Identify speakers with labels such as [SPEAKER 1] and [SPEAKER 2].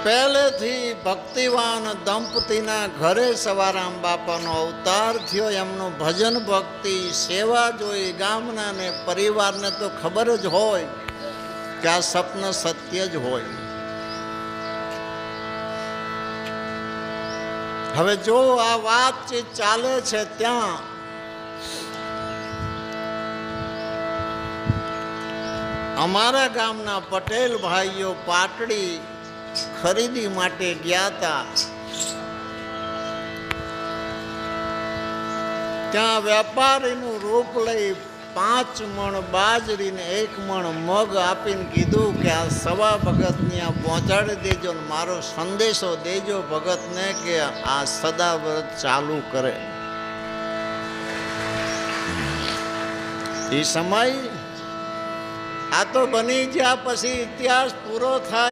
[SPEAKER 1] પહેલેથી ભક્તિવાન દંપતીના ઘરે સવારામ બાપાનો અવતાર થયો. એમનું ભજન ભક્તિ સેવા જોઈ ગામના ને પરિવારને તો ખબર જ હોય કે આ સ્વપ્ન સત્ય જ હોય. હવે જો આ વાતચીત ચાલે છે ત્યાં અમારા ગામના પટેલ ભાઈઓ પાટડી ખરીદી માટે ગયા હતા. ત્યાં વેપારીનું રૂપ લઈ 5 મણ બાજરીને 1 મણ મગ આપીને કીધું કે આ સવા ભગતને આ પહોંચાડી દેજો ને મારો સંદેશો દેજો ભગતને કે આ સદાવ્રત ચાલુ કરે. એ સમય આ તો બની ગયા પછી ઇતિહાસ પૂરો થાય.